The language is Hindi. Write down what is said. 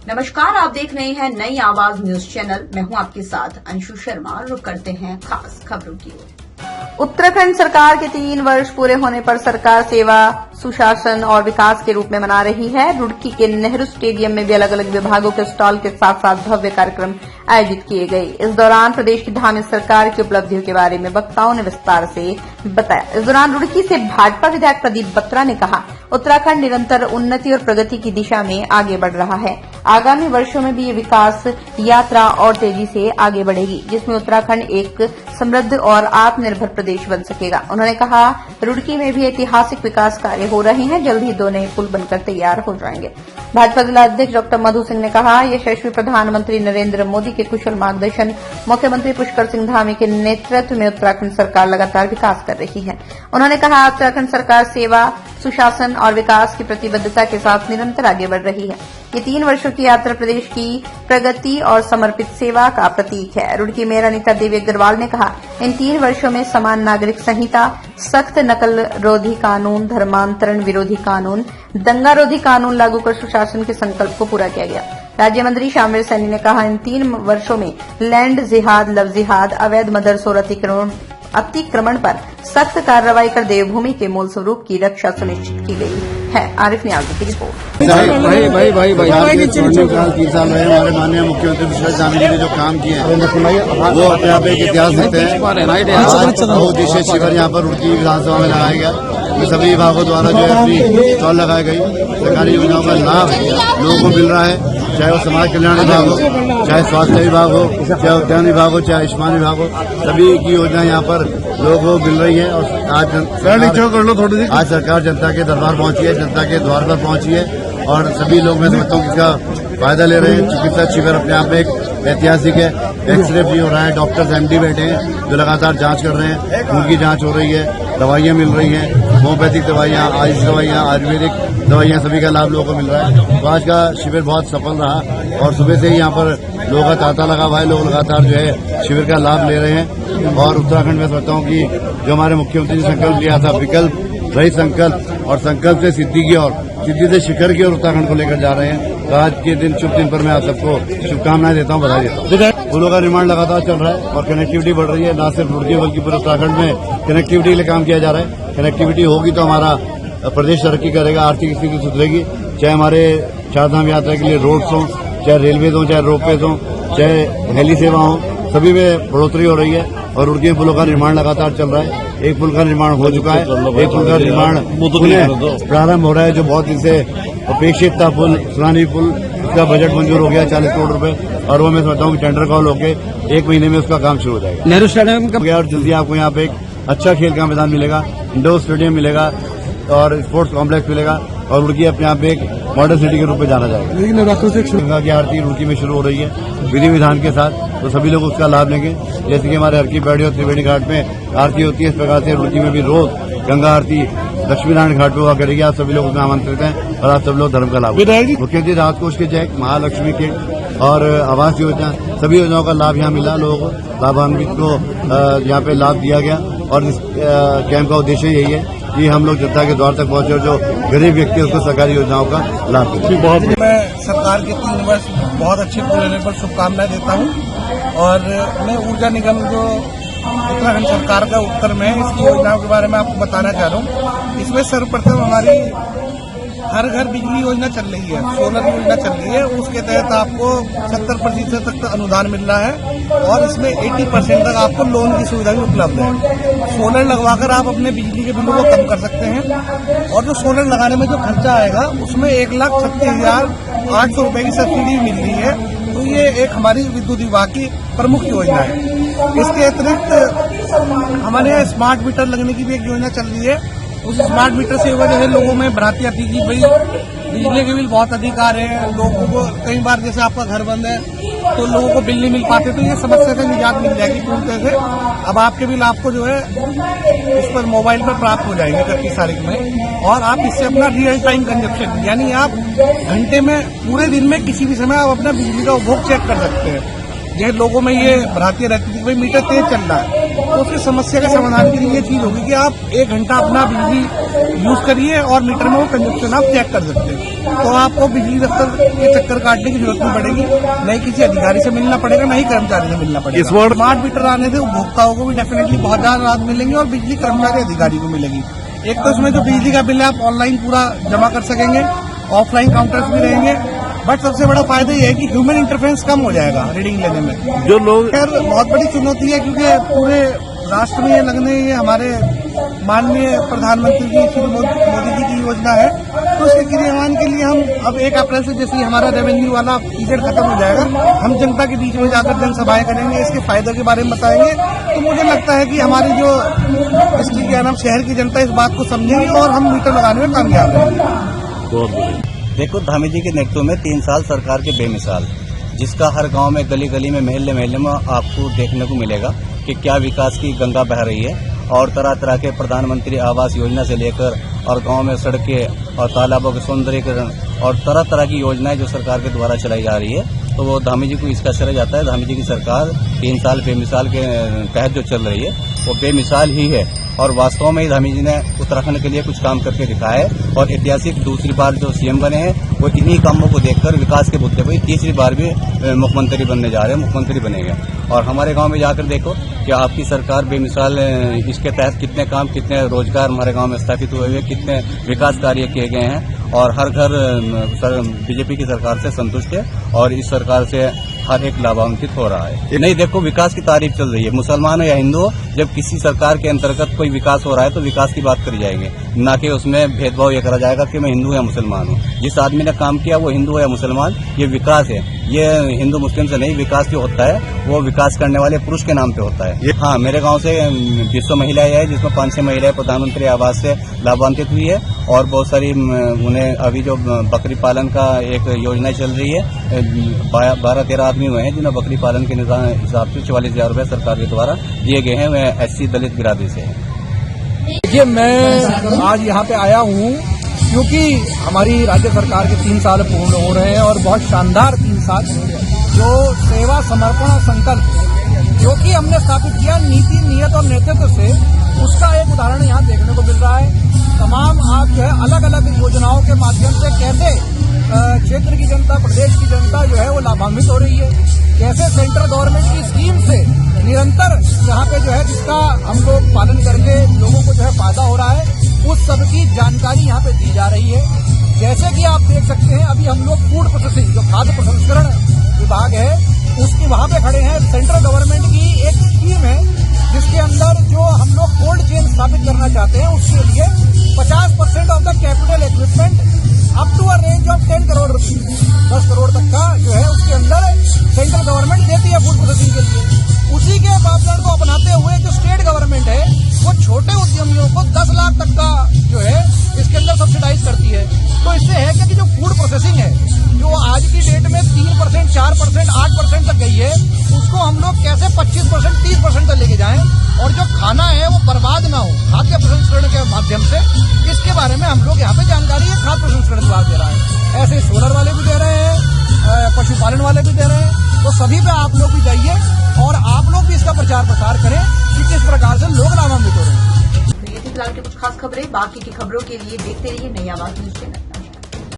नमस्कार, आप देख रहे हैं नई आवाज न्यूज चैनल। मैं हूं आपके साथ अंशु शर्मा। रुक करते हैं खास खबरों की ओर। उत्तराखंड सरकार के 3 वर्ष पूरे होने पर सरकार सेवा, सुशासन और विकास के रूप में मना रही है। रुड़की के नेहरू स्टेडियम में भी अलग अलग विभागों के स्टॉल के साथ साथ भव्य कार्यक्रम आयोजित किए गए। इस दौरान प्रदेश की धामी सरकार की उपलब्धियों के बारे में वक्ताओं ने विस्तार से बताया। इस दौरान रुड़की से भाजपा विधायक प्रदीप बत्रा ने कहा, उत्तराखंड निरंतर उन्नति और प्रगति की दिशा में आगे बढ़ रहा है। आगामी वर्षों में भी ये विकास यात्रा और तेजी से आगे बढ़ेगी, जिसमें उत्तराखंड एक समृद्ध और आत्मनिर्भर प्रदेश बन सकेगा। उन्होंने कहा, रुड़की में भी ऐतिहासिक विकास कार्य हो रहे हैं, जल्द ही 2 नए पुल बनकर तैयार हो जाएंगे। भाजपा जिला अध्यक्ष डॉ मधु सिंह ने कहा, यशस्वी प्रधानमंत्री नरेंद्र मोदी के कुशल मार्गदर्शन, मुख्यमंत्री पुष्कर सिंह धामी के नेतृत्व में उत्तराखंड सरकार लगातार विकास कर रही है। उन्होंने कहा, उत्तराखंड सरकार सेवा, सुशासन और विकास की प्रतिबद्धता के साथ निरंतर आगे बढ़ रही है। ये 3 वर्षों की यात्रा प्रदेश की प्रगति और समर्पित सेवा का प्रतीक है। रुड़की मेयर अनीता देवी अग्रवाल ने कहा, इन 3 वर्षों में समान नागरिक संहिता, सख्त नकल रोधी कानून, धर्मांतरण विरोधी कानून, दंगा रोधी कानून लागू कर सुशासन के संकल्प को पूरा किया गया। राज्य मंत्री शामवीर सैनी ने कहा, इन 3 वर्षों में लैंड जिहाद, लव जिहाद, अवैध मदरसों अतिक्रमण पर सख्त कार्रवाई कर देवभूमि के मूल स्वरूप की रक्षा सुनिश्चित की गई है। आरिफ नियाज़ी की रिपोर्ट। भाई 3 साल रहे हमारे माननीय मुख्यमंत्री पुष्कर सिंह जी ने जो काम किए हैं वो अपने आप एक इतिहास लिखते हैं। बहुउद्देशीय शिविर यहाँ पर रुड़की विधानसभा में लगाया गया। सभी विभागों द्वारा जो है अपनी स्टॉल लगाई गई। सरकारी योजनाओं का लाभ लोगों को मिल रहा है, चाहे वो समाज कल्याण विभाग हो, चाहे स्वास्थ्य विभाग हो, चाहे उद्यान विभाग हो, चाहे आयुष्मान विभाग हो, सभी की योजना यहाँ पर लोगों को मिल रही है। और आज सरकार जनता के दरबार पहुंची है, जनता के द्वार पर पहुंची है और सभी लोग मैं समझता हूँ कि इसका फायदा ले रहे हैं। चिकित्सा शिविर अपने आप में एक ऐतिहासिक है। एक्सरे भी हो रहा है, डॉक्टर्स MD बैठे हैं जो लगातार जांच कर रहे हैं, खून की जांच हो रही है, दवाइयां मिल रही हैं, होम्योपैथिक दवाइयां, आयुष दवाइयां, आयुर्वेदिक दवाइयां, सभी का लाभ लोगों को मिल रहा है। तो आज का शिविर बहुत सफल रहा और सुबह से ही यहाँ पर लोगों का तांता लगा हुआ है। लोग लगातार जो है शिविर का लाभ ले रहे हैं। और उत्तराखंड में समझता हूँ कि जो हमारे मुख्यमंत्री ने संकल्प लिया था, विकल्प रही संकल्प और संकल्प से सिद्धि की ओर, सिद्धि से शिखर की ओर उत्तराखंड को लेकर जा रहे हैं। तो आज के दिन, शुभ दिन पर मैं आप सबको शुभकामनाएं देता हूं, बधाई देता हूं। पुलों का निर्माण लगातार चल रहा है और कनेक्टिविटी बढ़ रही है। न सिर्फ रुड़की बल्कि पूरे उत्तराखंड में कनेक्टिविटी के लिए काम किया जा रहा है। कनेक्टिविटी होगी तो हमारा प्रदेश तरक्की करेगा, आर्थिक स्थिति सुधरेगी। चाहे हमारे 4 धाम यात्रा के लिए रोड्स हों, चाहे रेलवे हो, चाहे रोपवेज हों, चाहे हेली सेवा हो, सभी में बढ़ोतरी हो रही है। और रुड़की पुलों का निर्माण लगातार चल रहा है। एक पुल का निर्माण हो चुका है, एक पुल का निर्माण प्रारंभ हो रहा है जो बहुत दिन से अपेक्षित था। पुल सुनानी पुल, उसका बजट मंजूर हो गया 40 करोड़ रुपए और वो मैं समझता हूँ कि टेंडर कॉल होकर 1 महीने में उसका काम शुरू हो जाएगा। नेहरू स्टेडियम का और जल्दी आपको यहाँ पे एक अच्छा खेल का मैदान मिलेगा, इंडोर स्टेडियम मिलेगा और स्पोर्ट्स कॉम्प्लेक्स मिलेगा और रुड़की अपने आप एक मॉडर्न सिटी के रूप में जाना जाएगा। गंगा की आरती रुड़की में शुरू हो रही है विधि विधान के साथ, तो सभी लोग उसका लाभ लेंगे। जैसे कि हमारे हरकी पैड़ी और त्रिवेणी घाट में आरती होती है, इस प्रकार से रुड़की में भी रोज गंगा आरती लक्ष्मी नारायण घाट पर हुआ करेगी। आप सभी लोग उसमें आमंत्रित हैं और आप सब लोग धर्म का लाभ। मुख्यमंत्री राहत कोष के चेक, महालक्ष्मी के और आवास योजना, सभी योजनाओं का लाभ यहाँ मिला। लोगों को लाभान्वित को यहाँ पे लाभ दिया गया और इस कैंप का उद्देश्य यही है कि हम लोग जनता के द्वार तक पहुंचे और जो गरीब व्यक्ति है उसको सरकारी योजनाओं का लाभ मिले। मैं सरकार के 3 वर्ष बहुत अच्छे पूरे होने पर शुभकामनाएं देता हूं और मैं ऊर्जा निगम जो उत्तराखंड सरकार का उत्तर में इसकी योजनाओं के बारे में आपको बताना चाह रहा हूं। इसमें सर्वप्रथम हमारी हर घर बिजली योजना चल रही है, सोलर योजना चल रही है। उसके तहत आपको 70% तक अनुदान मिल रहा है और इसमें 80% तक आपको लोन की सुविधा भी उपलब्ध है। सोलर लगवाकर आप अपने बिजली के बिलों को कम कर सकते हैं और जो सोलर लगाने में जो खर्चा आएगा उसमें 1,36,800 रुपए की सब्सिडी मिल रही है। तो ये एक हमारी विद्युत विभाग की प्रमुख योजना है। इसके अतिरिक्त हमारे यहाँ स्मार्ट मीटर लगने की भी एक योजना चल रही है। उस स्मार्ट मीटर से वजह से लोगों में भ्रांति आती है कि भाई बिजली के बिल बहुत अधिक आ रहे हैं। लोगों को कई बार जैसे आपका घर बंद है तो लोगों को बिल नहीं मिल पाते, तो ये समस्या से निजात मिल जाएगी पूर्णतः से। अब आपके बिल आपको जो है उस पर मोबाइल पर प्राप्त हो जाएंगे 31 तारीख में और आप इससे अपना रियल टाइम कंजप्शन, यानी आप घंटे में पूरे दिन में किसी भी समय आप अपना बिजली का उपभोग चेक कर सकते हैं। ये लोगों में ये भ्रांति रहती थी कि भाई मीटर तेज चल रहा है, तो उसकी समस्या के समाधान के लिए ये चीज होगी कि आप 1 घंटा अपना बिजली यूज करिए और मीटर में वो कंजप्शन आप चेक कर सकते हैं। तो आपको बिजली दफ्तर के चक्कर काटने की जरूरत नहीं पड़ेगी, नहीं किसी अधिकारी से मिलना पड़ेगा, नहीं कर्मचारी से मिलना पड़ेगा। स्मार्ट मीटर आने से उपभोक्ताओं को भी डेफिनेटली बहुत ज्यादा राहत मिलेंगे और बिजली कर्मचारी अधिकारी को मिलेगी। एक तो उसमें जो बिजली का बिल है आप ऑनलाइन पूरा जमा कर सकेंगे, ऑफलाइन काउंटर्स भी रहेंगे, बट सबसे बड़ा फायदा ये है कि ह्यूमन इंटरफेरेंस कम हो जाएगा रीडिंग लेने में। जो लोग खैर बहुत बड़ी चुनौती है क्योंकि पूरे राष्ट्र में ये लगने ये हमारे माननीय प्रधानमंत्री जी श्री मोदी जी की योजना है, तो उसके क्रियान्वयन के लिए हम अब 1 अप्रैल से जैसे ही हमारा रेवेन्यू वाला पीरियड खत्म हो जाएगा, हम जनता के बीच में जाकर जनसभाएं करेंगे, इसके फायदों के बारे में बताएंगे। तो मुझे लगता है कि हमारी जो इसकी क्या नाम शहर की जनता इस बात को समझेगी और हम मीटर लगाने में कामयाब रहेंगे। देखो, धामी जी के नेतृत्व में 3 साल सरकार के बेमिसाल, जिसका हर गांव में गली गली में महल्ले महल्ले में आपको देखने को मिलेगा कि क्या विकास की गंगा बह रही है। और तरह तरह के प्रधानमंत्री आवास योजना से लेकर और गांव में सड़कें और तालाबों के सौंदर्यीकरण और तरह तरह की योजनाएं जो सरकार के द्वारा चलाई जा रही है, तो वो धामी जी को इसका श्रेय जाता है। धामी जी की सरकार 3 साल बेमिसाल के तहत जो चल रही है वो बेमिसाल ही है और वास्तव में ही धामी जी ने उत्तराखंड के लिए कुछ काम करके दिखाया है और ऐतिहासिक दूसरी बार जो सीएम बने हैं वो इन्हीं कामों को देखकर विकास के मुद्दे पर तीसरी बार भी मुख्यमंत्री बनने जा रहे हैं, मुख्यमंत्री बनेंगे। और हमारे गांव में जाकर देखो कि आपकी सरकार बेमिसाल इसके तहत कितने काम, कितने रोजगार हमारे गांव में स्थापित हुए हुए, कितने विकास कार्य किए गए हैं और हर घर बीजेपी की सरकार से संतुष्ट है और इस सरकार से हर एक लाभान्वित हो रहा है। नहीं, देखो, विकास की तारीफ चल रही है, मुसलमान हो या हिंदू हो, जब किसी सरकार के अंतर्गत कोई विकास हो रहा है तो विकास की बात करी जाएगी, ना कि उसमें भेदभाव ये करा जाएगा कि मैं हिंदू या मुसलमान हूँ। जिस आदमी ने काम किया वो हिंदू हो या मुसलमान, ये विकास है। ये हिंदू मुस्लिम से नहीं, विकास जो होता है वो विकास करने वाले पुरुष के नाम पे होता है। हाँ, मेरे गांव से 200 महिलाएं हैं जिसमें 5-6 महिलाएं प्रधानमंत्री आवास से लाभान्वित हुई है और बहुत सारी उन्हें अभी जो बकरी पालन का एक योजना चल रही है, 12-13 आदमी हुए हैं जिन्हें बकरी पालन के हिसाब से 44,000 रुपये सरकार के द्वारा दिए गए हैं। वह SC दलित बिरादरी से है। देखिए, मैं आज यहाँ पे आया हूँ क्योंकि हमारी राज्य सरकार के 3 साल पूर्ण हो रहे हैं और बहुत शानदार 3 साल जो सेवा, समर्पण और संकल्प जो कि हमने स्थापित किया नीति, नियत और नेतृत्व से, उसका एक उदाहरण यहाँ देखने को मिल रहा है। तमाम आप जो है अलग अलग योजनाओं के माध्यम से कैसे क्षेत्र की जनता, प्रदेश की जनता जो है वो लाभान्वित हो रही है, कैसे सेंट्रल गवर्नमेंट की स्कीम से निरंतर यहाँ पे जो है जिसका हम लोग पालन करके लोगों को जो है फायदा हो रहा है, उस सब की जानकारी यहाँ पे दी जा रही है। जैसे कि आप देख सकते हैं, अभी हम लोग फूड प्रोसेसिंग जो खाद्य प्रसंस्करण विभाग है उसके वहाँ पे खड़े हैं। सेंट्रल गवर्नमेंट की एक स्कीम है जिसके अंदर जो हम लोग कोल्ड चेन स्थापित करना चाहते हैं उसके लिए 50% of the capital equipment up to a range of 10 crore rupees, 10 crore तक का जो है उसके अंदर सेंट्रल गवर्नमेंट देती है फूड प्रोसेसिंग के लिए। उसी के मापदंड को अपनाते हुए जो स्टेट गवर्नमेंट है वो छोटे उद्यमियों को 10 लाख तक का जो है इसके अंदर सब्सिडाइज करती है। तो इससे है कि जो फूड प्रोसेसिंग है जो आज की डेट में 3%, 4%, 8% तक गई है, उसको हम लोग कैसे 25%, 30% तक लेके जाएं और जो खाना है वो बर्बाद ना हो खाद्य प्रसंस्करण के माध्यम से, इसके बारे में हम लोग यहाँ पे जानकारी है खाद्य प्रसंस्करण विभाग दे रहा है। ऐसे सोलर वाले भी दे रहे हैं, पशुपालन वाले भी दे रहे हैं, तो सभी पे आप लोग भी जाइए और आप लोग भी इसका प्रचार प्रसार करें कि किस प्रकार से लोग लाभान्वित हो रहे हैं। ये थी फिलहाल की कुछ खास खबरें। बाकी की खबरों के लिए देखते रहिए नई आवाज न्यूज चैनल।